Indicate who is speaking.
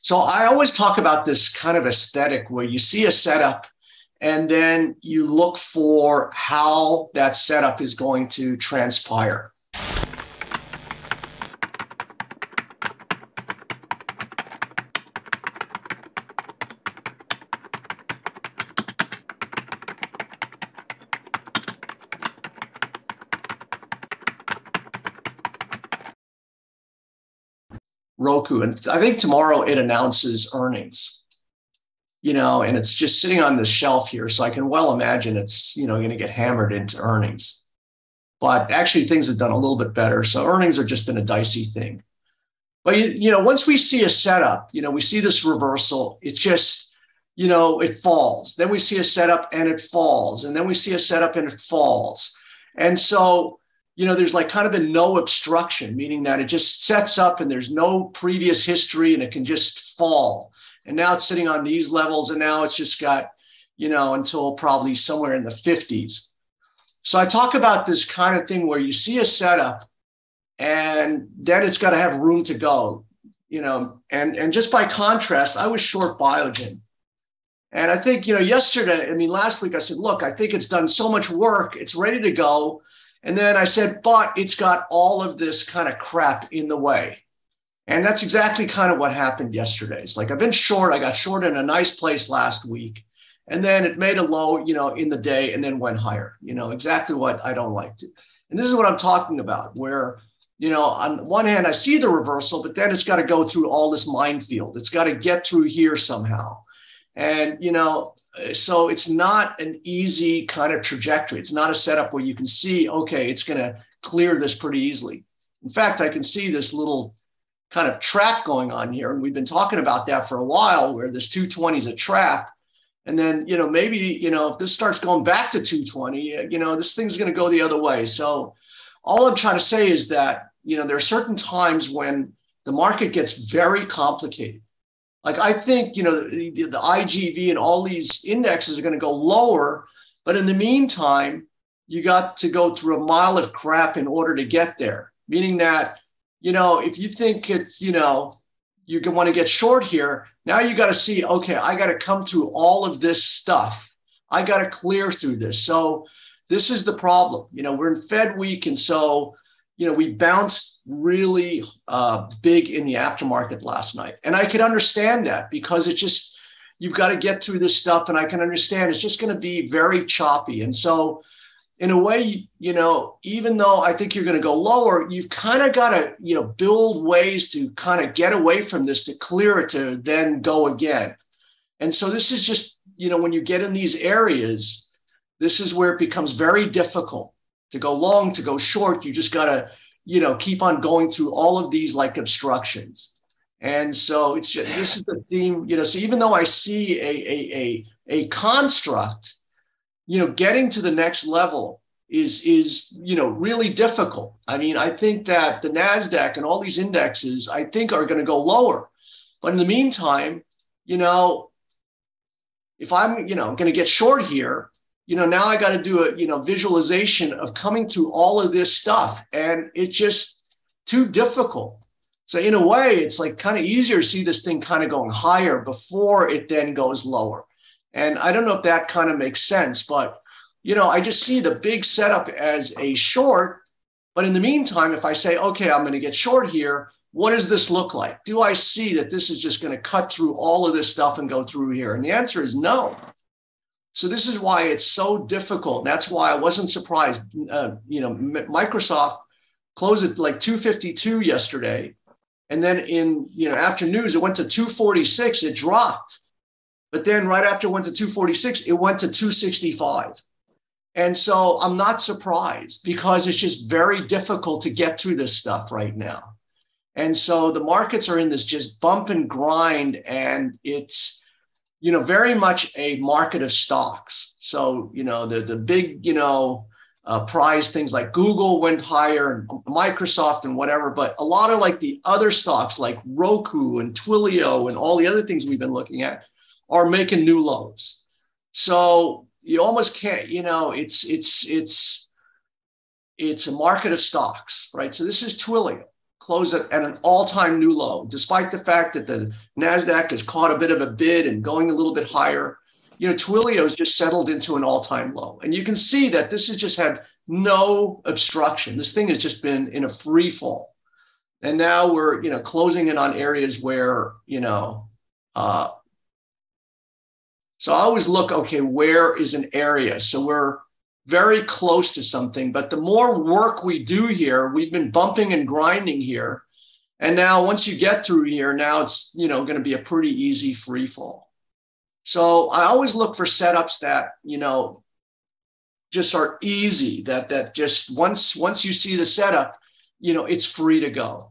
Speaker 1: So I always talk about this kind of aesthetic where you see a setup and then you look for how that setup is going to transpire. Roku, and I think tomorrow it announces earnings, and it's just sitting on the shelf here. So I can well imagine it's, going to get hammered into earnings. But actually things have done a little bit better. So earnings have just been a dicey thing. But, once we see a setup, we see this reversal, it just, it falls. Then we see a setup and it falls. And then we see a setup and it falls. And so, there's like kind of a no obstruction, meaning that it just sets up and there's no previous history and it can just fall. And now it's sitting on these levels and now it's just got, until probably somewhere in the 50s. So I talk about this kind of thing where you see a setup and then it's got to have room to go, and just by contrast, I was short Biogen. And I think, last week I said, look, I think it's done so much work, it's ready to go. And then I said, but it's got all of this kind of crap in the way. And that's exactly kind of what happened yesterday. It's like I've been short. I got short in a nice place last week. And then it made a low, in the day and then went higher, exactly what I don't like to. And this is what I'm talking about, where, on one hand, I see the reversal, but then it's got to go through all this minefield. It's got to get through here somehow. And, so it's not an easy kind of trajectory. It's not a setup where you can see, okay, it's going to clear this pretty easily. In fact, I can see this little kind of trap going on here. And we've been talking about that for a while, where this 220 is a trap. And then, maybe, if this starts going back to 220, this thing's going to go the other way. So all I'm trying to say is that, there are certain times when the market gets very complicated. Like I think, the IGV and all these indexes are going to go lower, but in the meantime, you got to go through a mile of crap in order to get there. Meaning that, if you think it's, you want to get short here, now you got to see, okay, I got to come through all of this stuff. I got to clear through this. So this is the problem. We're in Fed week, and so we bounced really big in the aftermarket last night. And I could understand that because it just, you've got to get through this stuff. And I can understand it's just going to be very choppy. And so in a way, even though I think you're going to go lower, you've kind of got to, build ways to kind of get away from this, to clear it, to then go again. And so this is just, when you get in these areas, this is where it becomes very difficult to go long, to go short. You just got to, keep on going through all of these like obstructions. And so it's just, this is the theme, so even though I see a construct, getting to the next level is really difficult. I mean, I think that the NASDAQ and all these indexes, I think, are going to go lower. But in the meantime, if I'm, going to get short here, now I got to do a, visualization of coming through all of this stuff. And it's just too difficult. So in a way, it's like kind of easier to see this thing kind of going higher before it then goes lower. And I don't know if that kind of makes sense, but, I just see the big setup as a short. But in the meantime, if I say, okay, I'm going to get short here, what does this look like? Do I see that this is just going to cut through all of this stuff and go through here? And the answer is no. So this is why it's so difficult. That's why I wasn't surprised. Microsoft closed at like 252 yesterday. And then in, after news, it went to 246, it dropped. But then right after it went to 246, it went to 265. And so I'm not surprised, because it's just very difficult to get through this stuff right now. And so the markets are in this just bump and grind, and it's, very much a market of stocks. So, the big, prize things like Google went higher, and Microsoft and whatever, but a lot of like the other stocks like ROKU and TWLO and all the other things we've been looking at are making new lows. So you almost can't, it's a market of stocks, right? So this is TWLO. closed at an all-time new low, despite the fact that the NASDAQ has caught a bit of a bid and going a little bit higher. Twilio has just settled into an all-time low. And you can see that this has just had no obstruction. This thing has just been in a free fall. And now we're, closing in on areas where, so I always look, okay, where is an area? So we're very close to something, but the more work we do here, we've been bumping and grinding here. And now once you get through here, now it's, going to be a pretty easy free fall. So I always look for setups that, just are easy, that just once you see the setup, it's free to go.